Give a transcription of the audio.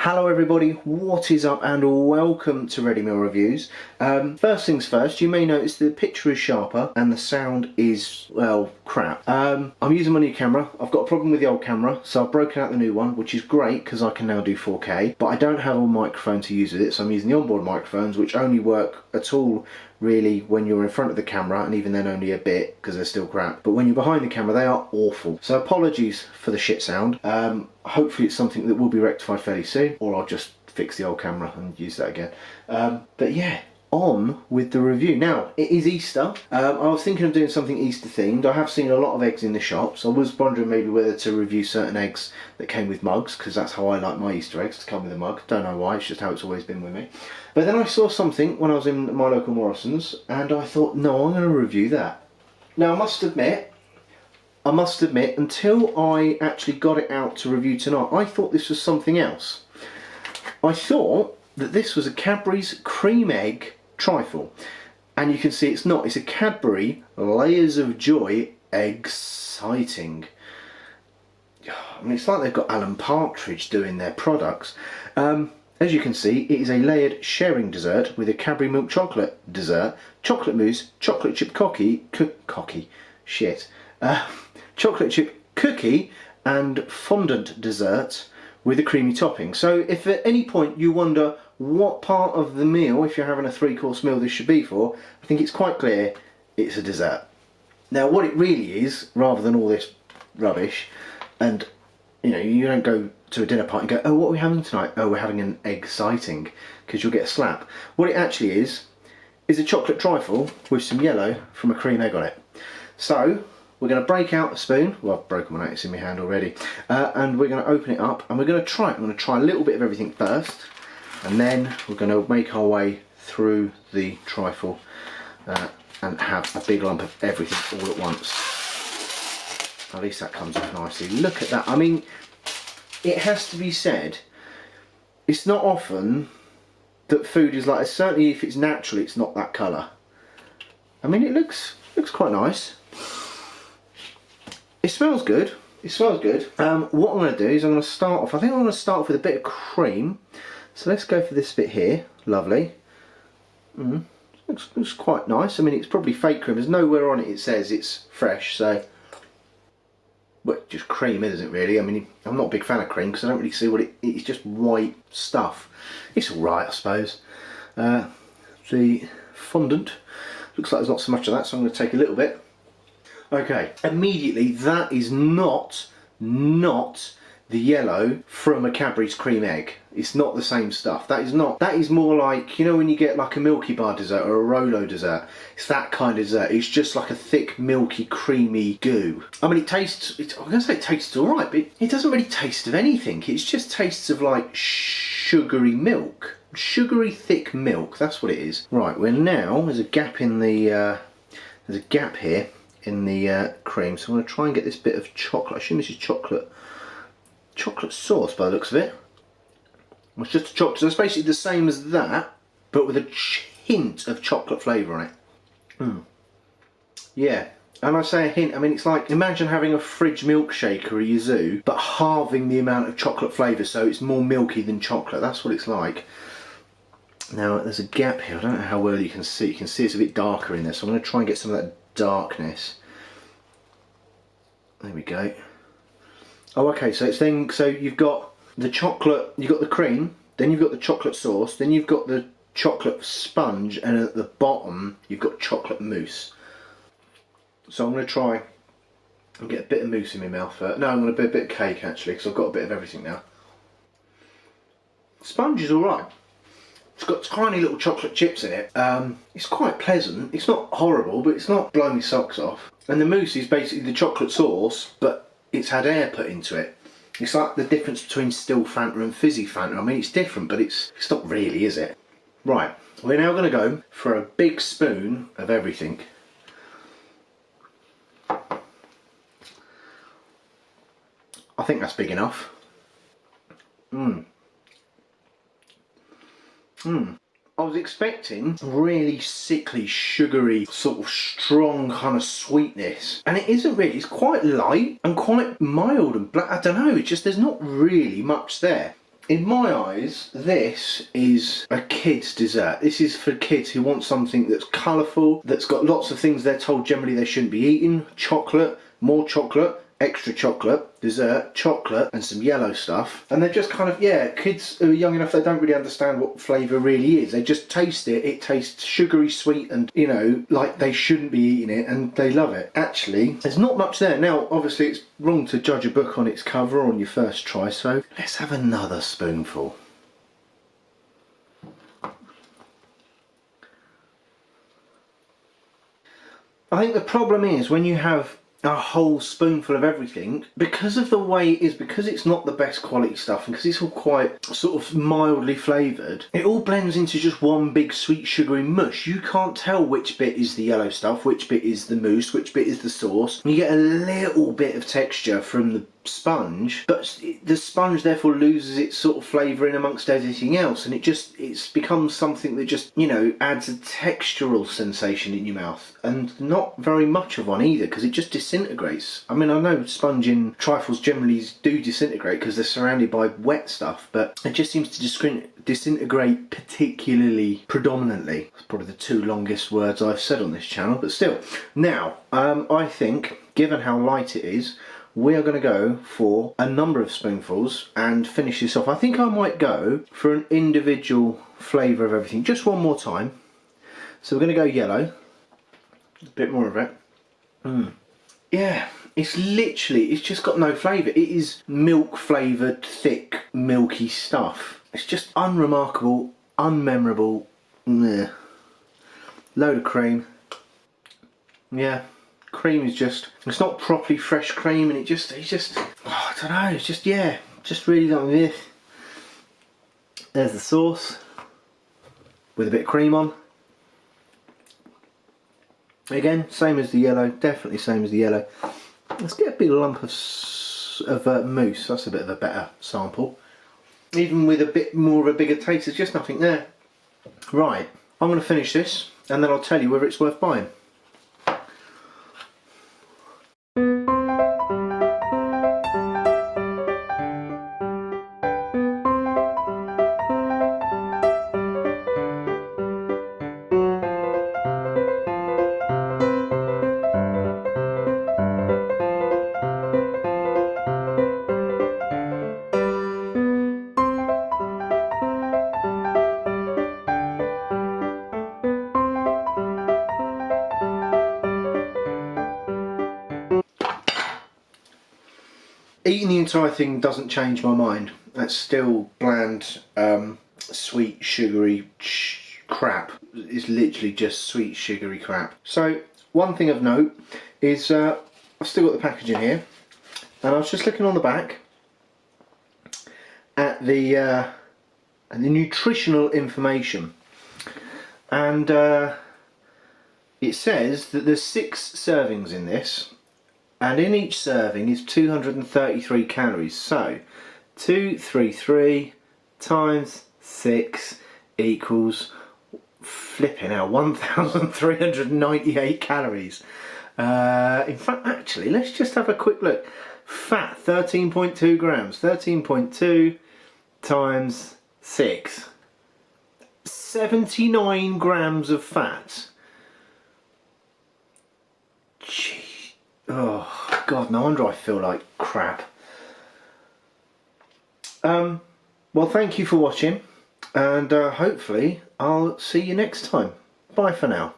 Hello everybody, what is up and welcome to Ready Meal Reviews. First things first, you may notice the picture is sharper and the sound is, well, crap. I'm using my new camera. I've got a problem with the old camera, so I've broken out the new one, which is great because I can now do 4K, but I don't have a microphone to use with it, so I'm using the onboard microphones, which only work at all really when you're in front of the camera, and even then only a bit because they're still crap. But when you're behind the camera, they are awful. So apologies for the shit sound. Hopefully it's something that will be rectified fairly soon, or I'll just fix the old camera and use that again. But yeah, on with the review. Now, it is Easter. I was thinking of doing something Easter themed. I have seen a lot of eggs in the shops. I was wondering maybe whether to review certain eggs that came with mugs, because that's how I like my Easter eggs, to come with a mug. Don't know why, it's just how it's always been with me. But then I saw something when I was in my local Morrison's, and I thought, no, I'm going to review that. Now, I must admit, until I actually got it out to review tonight, I thought this was something else. I thought that this was a Cadbury's Creme Egg Trifle. And you can see it's not. It's a Cadbury Layers of Joy Eggciting. I mean, it's like they've got Alan Partridge doing their products. As you can see, it is a layered sharing dessert with a Cadbury milk chocolate dessert, chocolate mousse, chocolate chip chocolate chip cookie and fondant dessert with a creamy topping. So if at any point you wonder what part of the meal, if you're having a 3-course meal, this should be for, I think it's quite clear it's a dessert. Now what it really is, rather than all this rubbish, and you know, you don't go to a dinner party and go, oh, what are we having tonight? Oh, we're having an Eggciting, because you'll get a slap. What it actually is a chocolate trifle with some yellow from a cream egg on it. So we're going to break out a spoon. Well, I've broken one out, it's in my hand already. And we're going to open it up and we're going to try it. I'm going to try a little bit of everything first, and then we're going to make our way through the trifle and have a big lump of everything all at once. At least that comes off nicely. Look at that. I mean, it has to be said, it's not often that food is like, certainly if it's natural, it's not that colour. I mean, it looks quite nice. It smells good. It smells good. What I'm going to do is I'm going to start off, I think I'm going to start off with a bit of cream. So let's go for this bit here. Lovely. Looks quite nice. I mean, it's probably fake cream. There's nowhere on it says it's fresh, so... well, just cream, isn't it, really? I mean, I'm not a big fan of cream because I don't really see what it's just white stuff. It's alright, I suppose. The fondant, looks like there's not so much of that, so I'm going to take a little bit. Okay, immediately, that is not the yellow from a Cadbury's Creme Egg. It's not the same stuff. That is more like, you know when you get like a Milky Bar dessert or a Rolo dessert, it's that kind of dessert. It's just like a thick, milky, creamy goo. I mean, I'm going to say it tastes alright, but it doesn't really taste of anything. It just tastes of like sugary milk. Sugary, thick milk, that's what it is. Right, there's a gap in the, there's a gap here in the cream, so I'm going to try and get this bit of chocolate. I assume this is chocolate sauce by the looks of it. It's just a chocolate, so it's basically the same as that, but with a hint of chocolate flavour on it. Yeah, and I say a hint, I mean it's like, imagine having a fridge milkshake or a Yazoo, but halving the amount of chocolate flavour, so it's more milky than chocolate. That's what it's like. Now there's a gap here, I don't know how well you can see. You can see it's a bit darker in there, so I'm going to try and get some of that darkness. There we go. Oh, okay, so it's then, so you've got the chocolate, you've got the cream, then you've got the chocolate sauce, then you've got the chocolate sponge, and at the bottom you've got chocolate mousse. So I'm going to try and get a bit of mousse in my mouth first. No, I'm going to do a bit of cake actually, because I've got a bit of everything now. Sponge is alright. It's got tiny little chocolate chips in it. It's quite pleasant. It's not horrible, but it's not blowing my socks off. And the mousse is basically the chocolate sauce, but it's had air put into it. It's like the difference between still Fanta and fizzy Fanta. I mean, it's different, but it's not really, is it? Right, we're now going to go for a big spoon of everything. I think that's big enough. I was expecting really sickly, sugary, sort of strong kind of sweetness, and it isn't really. It's quite light and quite mild and black. I don't know, it's just there's not really much there. In my eyes, this is a kid's dessert. This is for kids who want something that's colourful, that's got lots of things they're told generally they shouldn't be eating. Chocolate, more chocolate, extra chocolate, dessert, chocolate, and some yellow stuff. And they're just kind of, yeah, kids who are young enough, they don't really understand what flavour really is. They just taste it. It tastes sugary sweet and, you know, like they shouldn't be eating it, and they love it. Actually, there's not much there. Now, obviously, it's wrong to judge a book on its cover on your first try, so let's have another spoonful. I think the problem is when you have a whole spoonful of everything, because of the way it is, because it's not the best quality stuff and because it's all quite sort of mildly flavoured, it all blends into just one big sweet sugary mush. You can't tell which bit is the yellow stuff, which bit is the mousse, which bit is the sauce. You get a little bit of texture from the sponge, but the sponge therefore loses its sort of flavour in amongst everything else, and it's becomes something that just, you know, adds a textural sensation in your mouth, and not very much of one either, because it just disintegrates. I mean, I know sponge in trifles generally do disintegrate because they're surrounded by wet stuff, but it just seems to disintegrate particularly predominantly. It's probably the 2 longest words I've said on this channel, but still. Now, I think, given how light it is, we are going to go for a number of spoonfuls and finish this off. I think I might go for an individual flavour of everything, just one more time. So we're going to go yellow, a bit more of it. Yeah, it's literally, it's just got no flavour. It is milk flavoured, thick, milky stuff. It's just unremarkable, unmemorable. Load of cream. Yeah. Cream is just, it's not properly fresh cream, and it's just, oh, I don't know, it's just, yeah, just really like this. There's the sauce with a bit of cream on. Again, same as the yellow, definitely same as the yellow. Let's get a big lump of mousse, that's a bit of a better sample. Even with a bit more of a bigger taste, there's just nothing there. Right, I'm going to finish this and then I'll tell you whether it's worth buying. Eating the entire thing doesn't change my mind. That's still bland, sweet, sugary crap. It's literally just sweet, sugary crap. So, one thing of note is I've still got the packaging here, and I was just looking on the back at the nutritional information, and it says that there's 6 servings in this. And in each serving is 233 calories. So 233 times 6 equals flipping out 1,398 calories. In fact, actually, let's just have a quick look. Fat, 13.2 grams. 13.2 times 6. 79 grams of fat. Jeez. Oh God, no wonder I feel like crap. Well, thank you for watching, and hopefully I'll see you next time. Bye for now.